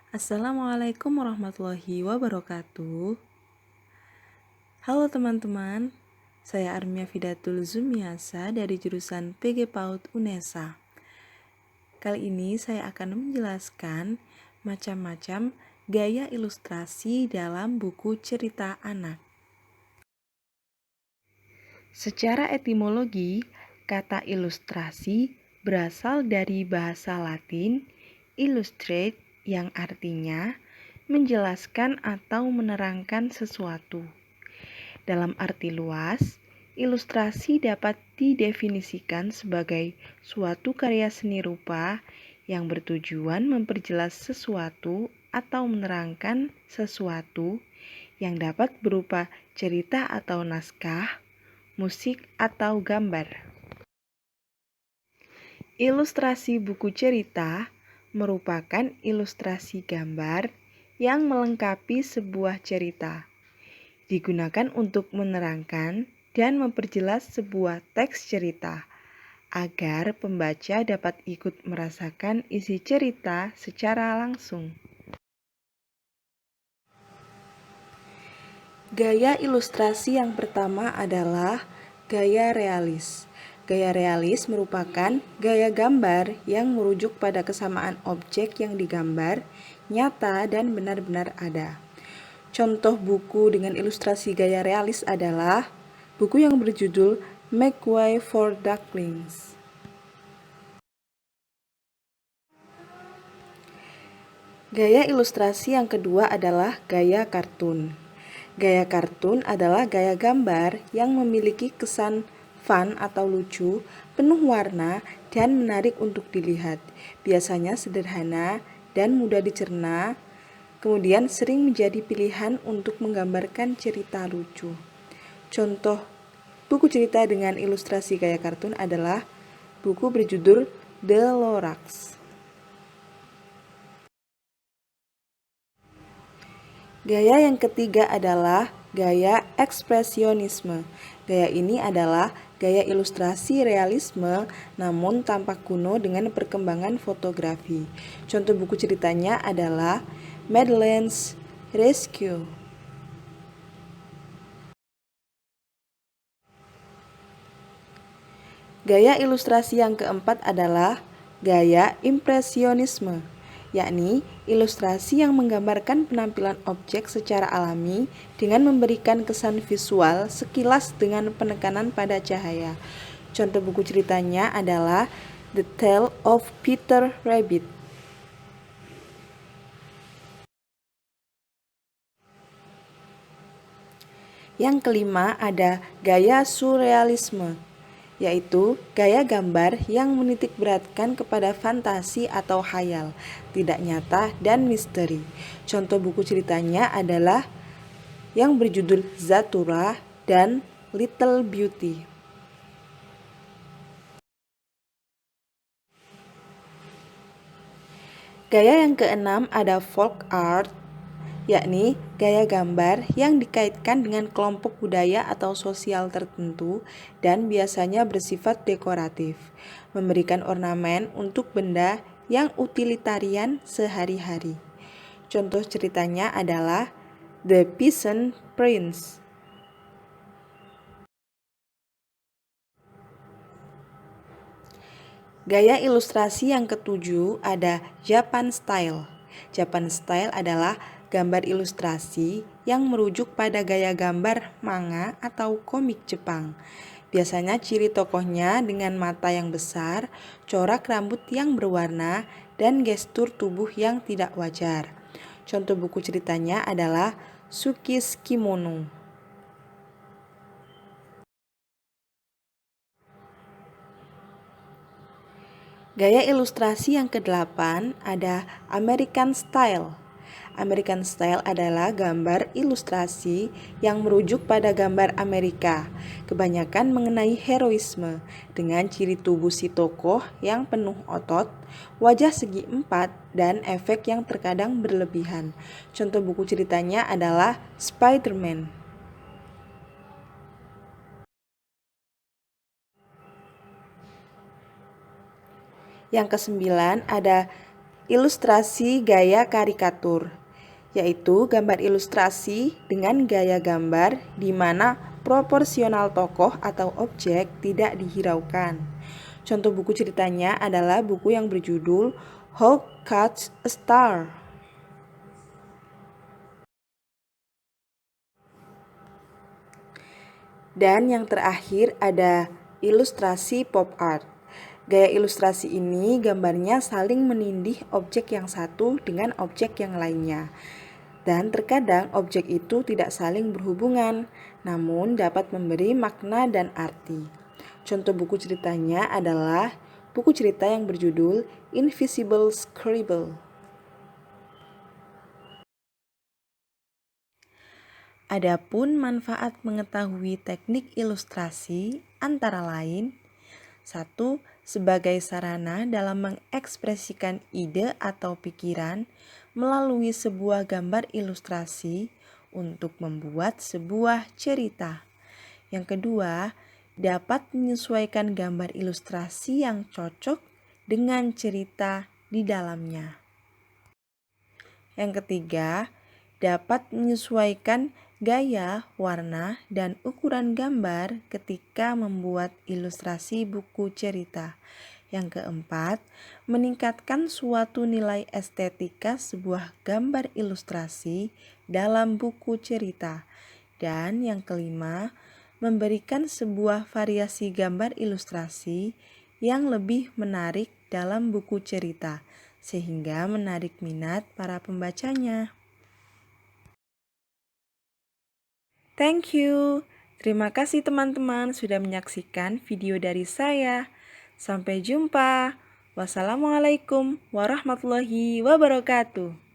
Assalamualaikum warahmatullahi wabarakatuh. Halo teman-teman, saya Armia Fidatul Zumiasa dari jurusan PG PAUD UNESA. Kali ini saya akan menjelaskan macam-macam gaya ilustrasi dalam buku cerita anak. Secara etimologi, kata ilustrasi berasal dari bahasa Latin illustrate yang artinya menjelaskan atau menerangkan sesuatu. Dalam arti luas, ilustrasi dapat didefinisikan sebagai suatu karya seni rupa yang bertujuan memperjelas sesuatu atau menerangkan sesuatu yang dapat berupa cerita atau naskah, musik atau gambar. Ilustrasi buku cerita merupakan ilustrasi gambar yang melengkapi sebuah cerita. Digunakan untuk menerangkan dan memperjelas sebuah teks cerita agar pembaca dapat ikut merasakan isi cerita secara langsung. Gaya ilustrasi yang pertama adalah gaya realis. Gaya realis merupakan gaya gambar yang merujuk pada kesamaan objek yang digambar, nyata dan benar-benar ada. Contoh buku dengan ilustrasi gaya realis adalah buku yang berjudul Make Way for Ducklings. Gaya ilustrasi yang kedua adalah gaya kartun. Gaya kartun adalah gaya gambar yang memiliki kesan fun atau lucu, penuh warna, dan menarik untuk dilihat. Biasanya sederhana dan mudah dicerna, kemudian sering menjadi pilihan untuk menggambarkan cerita lucu. Contoh buku cerita dengan ilustrasi gaya kartun adalah buku berjudul The Lorax. Gaya yang ketiga adalah gaya ekspresionisme. Gaya ini adalah gaya ilustrasi realisme namun tampak kuno dengan perkembangan fotografi. Contoh buku ceritanya adalah Madeleine's Rescue. Gaya ilustrasi yang keempat adalah gaya impresionisme, yakni ilustrasi yang menggambarkan penampilan objek secara alami dengan memberikan kesan visual sekilas dengan penekanan pada cahaya. Contoh buku ceritanya adalah The Tale of Peter Rabbit. Yang kelima ada gaya surrealisme, yaitu gaya gambar yang menitikberatkan kepada fantasi atau khayal, tidak nyata dan misteri. Contoh buku ceritanya adalah yang berjudul Zathura dan Little Beauty. Gaya yang keenam ada folk art, yakni gaya gambar yang dikaitkan dengan kelompok budaya atau sosial tertentu dan biasanya bersifat dekoratif, memberikan ornamen untuk benda yang utilitarian sehari-hari. Contoh ceritanya adalah The Peasant Prince. Gaya ilustrasi yang ketujuh ada Japan Style. Japan Style adalah gambar ilustrasi yang merujuk pada gaya gambar manga atau komik Jepang. Biasanya ciri tokohnya dengan mata yang besar, corak rambut yang berwarna, dan gestur tubuh yang tidak wajar. Contoh buku ceritanya adalah Suki's Kimono. Gaya ilustrasi yang kedelapan ada American Style. American Style adalah gambar ilustrasi yang merujuk pada gambar Amerika, kebanyakan mengenai heroisme, dengan ciri tubuh si tokoh yang penuh otot, wajah segi empat, dan efek yang terkadang berlebihan. Contoh buku ceritanya adalah Spider-Man. Yang kesembilan ada ilustrasi gaya karikatur, yaitu gambar ilustrasi dengan gaya gambar di mana proporsional tokoh atau objek tidak dihiraukan. Contoh buku ceritanya adalah buku yang berjudul How Catch a Star. Dan yang terakhir ada ilustrasi pop art. Gaya ilustrasi ini gambarnya saling menindih objek yang satu dengan objek yang lainnya. Dan terkadang objek itu tidak saling berhubungan, namun dapat memberi makna dan arti. Contoh buku ceritanya adalah buku cerita yang berjudul Invisible Scribble. Adapun manfaat mengetahui teknik ilustrasi antara lain: 1. Sebagai sarana dalam mengekspresikan ide atau pikiran melalui sebuah gambar ilustrasi untuk membuat sebuah cerita. Yang kedua, dapat menyesuaikan gambar ilustrasi yang cocok dengan cerita di dalamnya. Yang ketiga, dapat menyesuaikan gaya, warna, dan ukuran gambar ketika membuat ilustrasi buku cerita. Yang keempat, meningkatkan suatu nilai estetika sebuah gambar ilustrasi dalam buku cerita. Dan yang kelima, memberikan sebuah variasi gambar ilustrasi yang lebih menarik dalam buku cerita, sehingga menarik minat para pembacanya. Thank you. Terima kasih teman-teman sudah menyaksikan video dari saya. Sampai jumpa. Wassalamualaikum warahmatullahi wabarakatuh.